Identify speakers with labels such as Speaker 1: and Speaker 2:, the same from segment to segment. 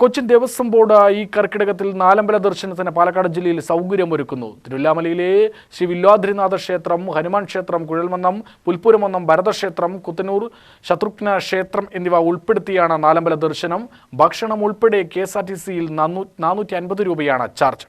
Speaker 1: Cochin Devaswom board ഈ കർക്കിടകത്തിൽ നാലമ്പല ദർശനത്തിന് പാലക്കാട് ജില്ലയിൽ സൗകര്യമൊരുക്കുന്നു. തിരുവല്ലാമലയിലെ ശ്രീ വില്വാദ്രിനാഥ ക്ഷേത്രം, ഹനുമാൻ ക്ഷേത്രം, കുഴൽമന്നം, പുൽപ്പുരമന്നം ഭരതക്ഷേത്രം, കുത്തനൂർ ശത്രുഘ്ന ക്ഷേത്രം എന്നിവ ഉൾപ്പെടുത്തിയാണ് നാലമ്പല ദർശനം. ഭക്ഷണം ഉൾപ്പെടെ KSRTCയിൽ 450 രൂപയാണ് ചാർജ്.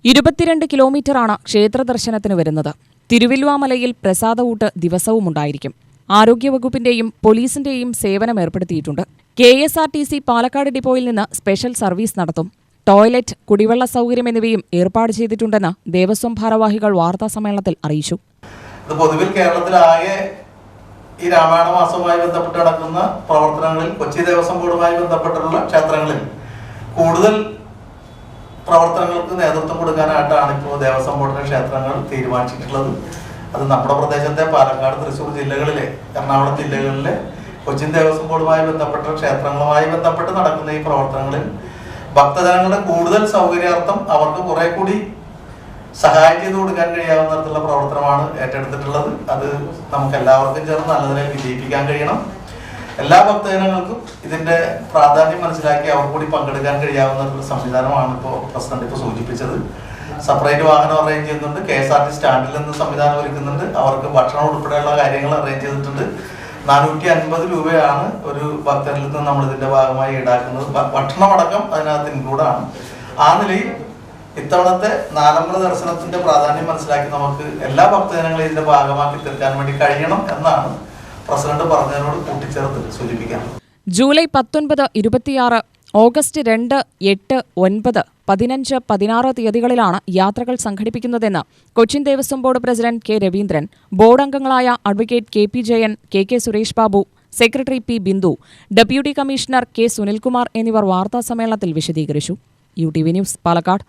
Speaker 2: 22 കിലോമീറ്ററാണ് ക്ഷേത്ര ദർശനത്തിന് വരുന്നത്. തിരുവല്ലാമലയിൽ പ്രസാദഊട്ട് ദിവസവുമുണ്ടായിരിക്കും. ആരോഗ്യവകുപ്പിന്റെയും പോലീസിന്റെയും സേവനം ഏർപ്പെടുത്തിയിട്ടുണ്ട്. KSRTC പാലക്കാട് ഡിപ്പോയിൽ നിന്ന് സ്പെഷ്യൽ സർവീസ് നടത്തും. ടോയ്ലറ്റ്, കുടിവെള്ള സൗകര്യം എന്നിവയും ഏർപ്പാട് ചെയ്തിട്ടുണ്ടെന്ന് ദേവസ്വം ഭാരവാഹികൾ വാർത്താസമ്മേളനത്തിൽ അറിയിച്ചു.
Speaker 3: പൊതുവിൽ കേരളത്തിലാകെ ഈ രാമായണ മാസവുമായി ബന്ധപ്പെട്ട് നടക്കുന്ന പ്രവർത്തനങ്ങളിൽ കൊച്ചി ദേവസ്വം ബോർഡുമായി ബന്ധപ്പെട്ടുള്ള ക്ഷേത്രങ്ങളിൽ കൂടുതൽ പ്രവർത്തനങ്ങൾക്ക് നേതൃത്വം കൊടുക്കാനായിട്ടാണ് ഇപ്പോൾ ദേവസ്വം ബോർഡിന്റെ ക്ഷേത്രങ്ങൾ തീരുമാനിച്ചിട്ടുള്ളത്. അത് നമ്മുടെ പ്രദേശത്തെ പാലക്കാട്, തൃശ്ശൂർ ജില്ലകളിലെ, എറണാകുളം ജില്ലകളിലെ കൊച്ചിൻ ദേവസ്വം ബോർഡുമായി ബന്ധപ്പെട്ട ക്ഷേത്രങ്ങളുമായി ബന്ധപ്പെട്ട് നടക്കുന്ന ഈ പ്രവർത്തനങ്ങളിൽ ഭക്തജനങ്ങളുടെ കൂടുതൽ സൗകര്യാർത്ഥം അവർക്ക് കുറെ കൂടി സഹായം ചെയ്തു കൊടുക്കാൻ കഴിയാവുന്ന തരത്തിലുള്ള പ്രവർത്തനമാണ് ഏറ്റെടുത്തിട്ടുള്ളത്. അത് നമുക്ക് എല്ലാവർക്കും ചേർന്ന് നല്ല നിലയിൽ വിജയിപ്പിക്കാൻ കഴിയണം. എല്ലാ ഭക്തജനങ്ങൾക്കും ഇതിന്റെ പ്രാധാന്യം മനസ്സിലാക്കി അവർ കൂടി പങ്കെടുക്കാൻ കഴിയാവുന്ന സംവിധാനമാണ് പ്രസിഡന്റ് സൂചിപ്പിച്ചത്. സെപ്പറേറ്റ് വാഹനം അറേഞ്ച് ചെയ്യുന്നുണ്ട്. KSRTC സ്റ്റാൻഡിൽ നിന്ന് സംവിധാനം ഒരുക്കുന്നുണ്ട്. അവർക്ക് ഭക്ഷണം ഉൾപ്പെടെയുള്ള കാര്യങ്ങൾ അറേഞ്ച് ചെയ്തിട്ടുണ്ട്. 450 രൂപയാണ് ഒരു ഭക്തരിൽ നിന്ന് നമ്മൾ ഇതിന്റെ ഭാഗമായി ഈടാക്കുന്നത്. ഭക്ഷണമടക്കം അതിനകത്ത് ഇൻക്ലൂഡാണ്. ആ നിലയിൽ ഇത്തവണത്തെ നാലമ്പല ദർശനത്തിന്റെ പ്രാധാന്യം മനസ്സിലാക്കി നമുക്ക് എല്ലാ ഭക്തജനങ്ങളെയും ഇതിന്റെ ഭാഗമാക്കി തീർക്കാൻ വേണ്ടി കഴിയണം എന്നാണ് പ്രസിഡന്റ് പറഞ്ഞതിനോട് കൂട്ടിച്ചേർത്ത് സൂചിപ്പിക്കാം.
Speaker 2: ജൂലൈ 19, 26, ഓഗസ്റ്റ് 2, 8, 9, 15, 16 തീയതികളിലാണ് യാത്രകൾ സംഘടിപ്പിക്കുന്നതെന്ന് Cochin Devaswom board president K. Raveendran, board അംഗങ്ങളായ advocate KP Jayan, KK Suresh Babu, secretary P. Bindu, deputy commissioner K. Sunilkumar എന്നിവർ വാർത്താസമ്മേളനത്തിൽ വിശദീകരിച്ചു. UTV news, Palakkad.